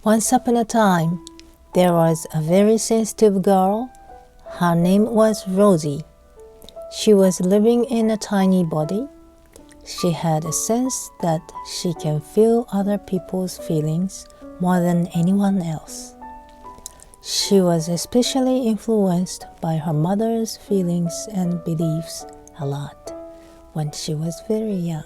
Once upon a time, there was a very sensitive girl. Her name was Rosie. She was living in a tiny body. She had a sense that she can feel other people's feelings more than anyone else. She was especially influenced by her mother's feelings and beliefs a lot when she was very young.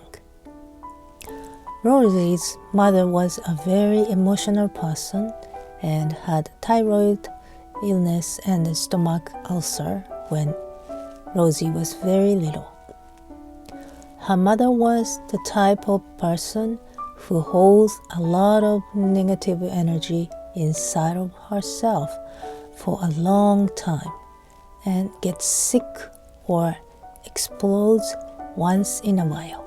Rosie's mother was a very emotional person and had thyroid illness and a stomach ulcer when Rosie was very little. Her mother was the type of person who holds a lot of negative energy inside of herself for a long time and gets sick or explodes once in a while.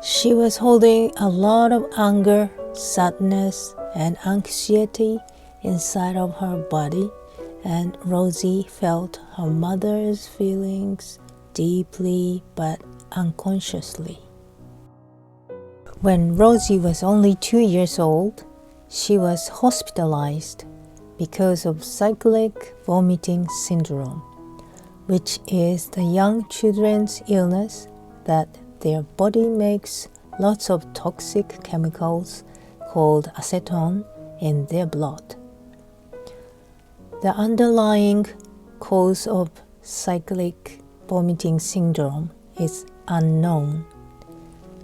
She was holding a lot of anger, sadness, and anxiety inside of her body, and Rosie felt her mother's feelings deeply but unconsciously. When Rosie was only 2 years old, she was hospitalized because of cyclic vomiting syndrome, which is the young children's illness that their body makes lots of toxic chemicals called acetone in their blood. The underlying cause of cyclic vomiting syndrome is unknown.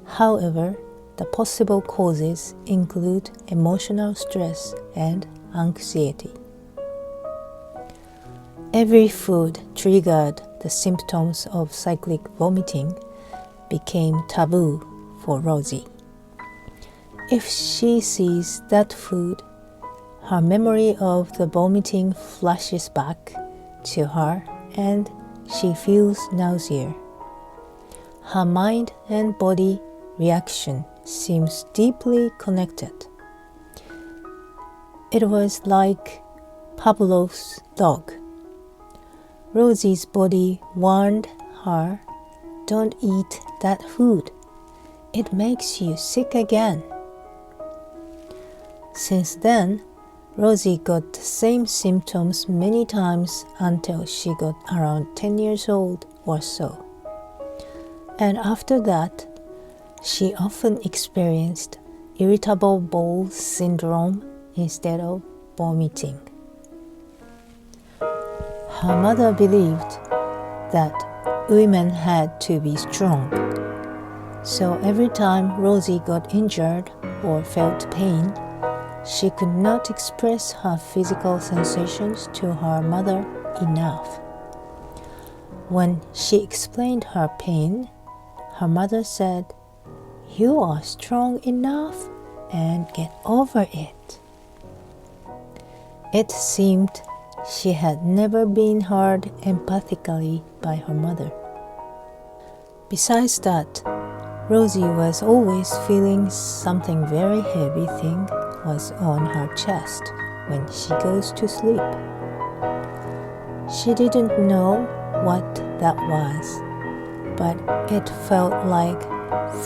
However, the possible causes include emotional stress and anxiety. Every food triggered the symptoms of cyclic vomiting became taboo for Rosie. If she sees that food, her memory of the vomiting flashes back to her and she feels nausea. Her mind and body reaction seems deeply connected. It was like Pavlov's dog. Rosie's body warned her, "Don't eat that food. It makes you sick again." Since then, Rosie got the same symptoms many times until she got around 10 years old or so. And after that, she often experienced irritable bowel syndrome instead of vomiting. Her mother believed that women had to be strong. So every time Rosie got injured or felt pain, she could not express her physical sensations to her mother enough. When she explained her pain, her mother said, "You are strong enough and get over it." It seemed she had never been heard empathically by her mother. Besides that, Rosie was always feeling something very heavy thing was on her chest when she goes to sleep. She didn't know what that was, but it felt like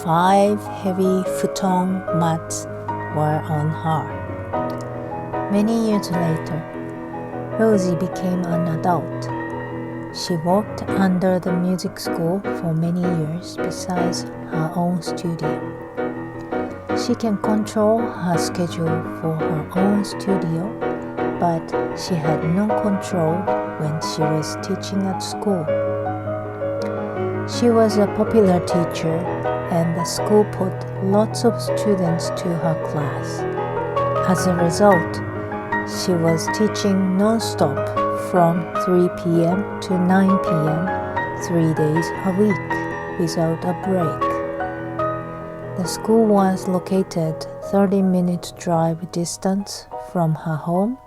5 heavy futon mats were on her. Many years later, Rosie became an adult. She worked under the music school for many years besides her own studio. She can control her schedule for her own studio, but she had no control when she was teaching at school. She was a popular teacher, and the school put lots of students to her class. As a result, she was teaching non-stop from 3 p.m. to 9 p.m. 3 days a week without a break. The school was located 30-minute drive distance from her home,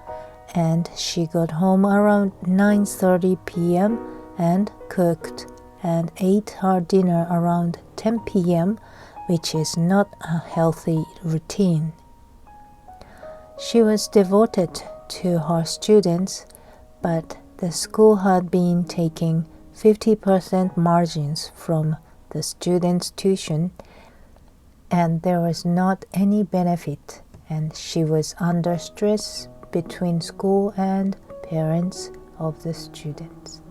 and she got home around 9:30 p.m. and cooked and ate her dinner around 10 p.m., which is not a healthy routine. She was devoted to her students, but the school had been taking 50% margins from the students' tuition, and there was not any benefit and she was under stress between school and parents of the students.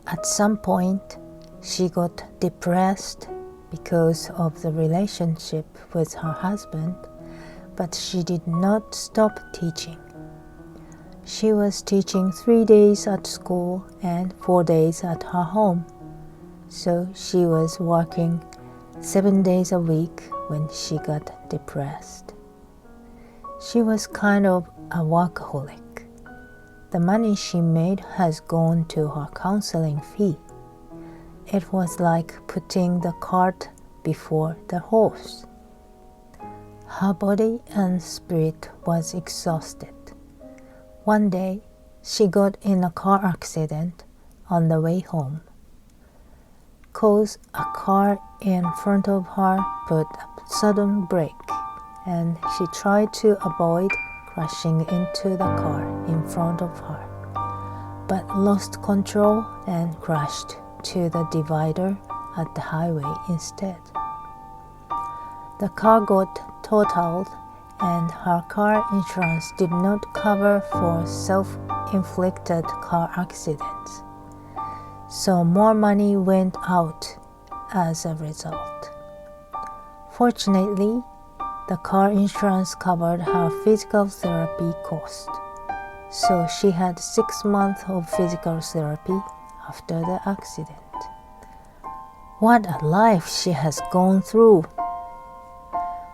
At some point, she got depressed because of the relationship with her husband, but she did not stop teaching. She was teaching 3 days at school and 4 days at her home, so she was working 7 days a week when she got depressed. She was kind of a workaholic. The money she made has gone to her counseling fee. It was like putting the cart before the horse. Her body and spirit was exhausted. One day, she got in a car accident on the way home. Cause a car in front of her put a sudden brake, and she tried to avoid crashing into the car in front of her, but lost control and crashed to the divider at the highway instead. The car got totaled, and her car insurance did not cover for self-inflicted car accidents, so more money went out as a result. Fortunately, the car insurance covered her physical therapy cost, so she had 6 months of physical therapy after the accident. What a life she has gone through!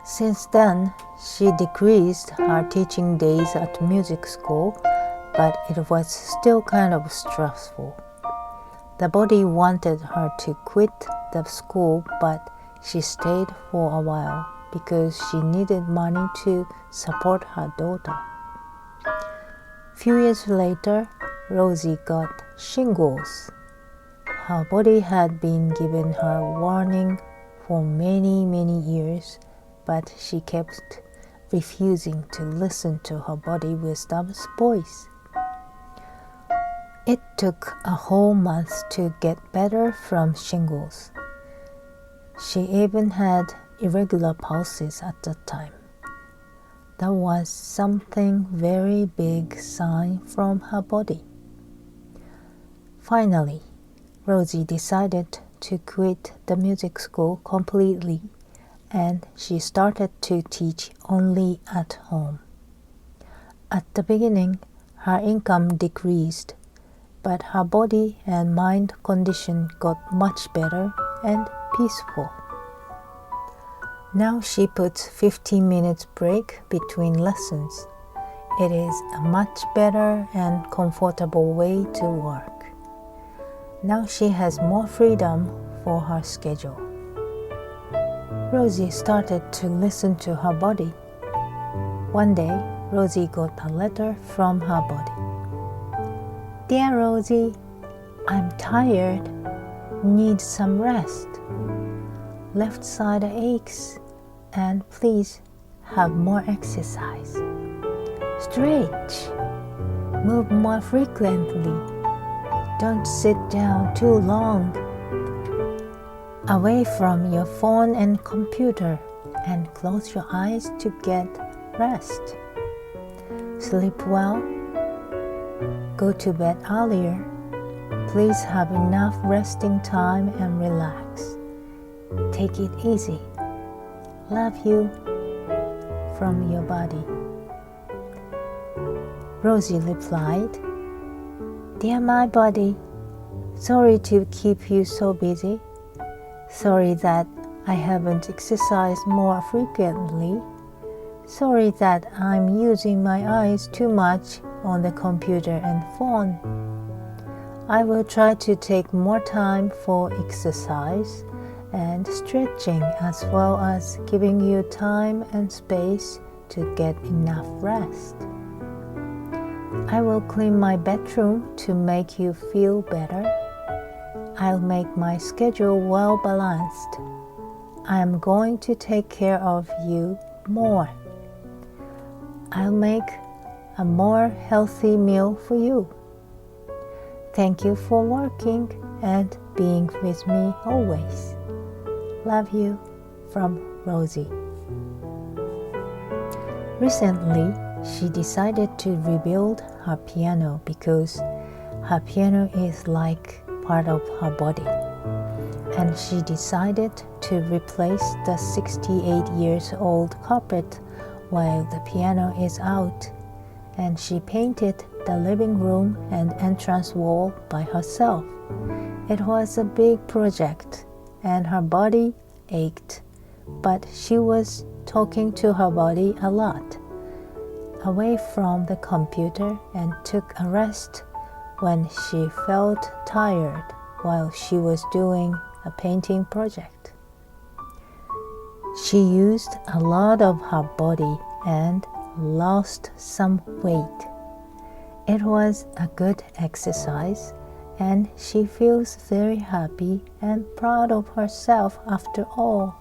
Since then, she decreased her teaching days at music school, but it was still kind of stressful. The body wanted her to quit the school, but she stayed for a while because she needed money to support her daughter. Few years later, Rosie got shingles. Her body had been giving her warning for many years, but she kept refusing to listen to her body wisdom's voice. It took a whole month to get better from shingles. She even had irregular pulses at that time. That was something very big sign from her body. Finally, Rosie decided to quit the music school completely, and she started to teach only at home. At the beginning, her income decreased, but her body and mind condition got much better and peaceful. Now she puts 15 minutes break between lessons. It is a much better and comfortable way to work. Now she has more freedom for her schedule. Rosie started to listen to her body. One day, Rosie got a letter from her body. Dear Rosie, I'm tired. Need some rest. Left side aches, and please have more exercise. Stretch. Move more frequently. Don't sit down too long. Away from your phone and computer, and close your eyes to get rest. Sleep well. Go to bed earlier. Please have enough resting time and relax. Take it easy. Love you. From your body. Rosie replied, Dear my body, sorry to keep you so busy. Sorry that I haven't exercised more frequently. Sorry that I'm using my eyes too much on the computer and phone. I will try to take more time for exercise and stretching, as well as giving you time and space to get enough rest. I will clean my bedroom to make you feel better. I'll make my schedule well balanced. I am going to take care of you more. I'll make a more healthy meal for you. Thank you for working and being with me always. Love you, from Rosie. Recently, she decided to rebuild her piano because her piano is like part of her body. And she decided to replace the 68 years old carpet while the piano is out. And she painted the living room and entrance wall by herself. It was a big project, and her body ached, but she was talking to her body a lot, away from the computer, and took a rest when she felt tired while she was doing a painting project. She used a lot of her body and lost some weight. It was a good exercise, and she feels very happy and proud of herself after all.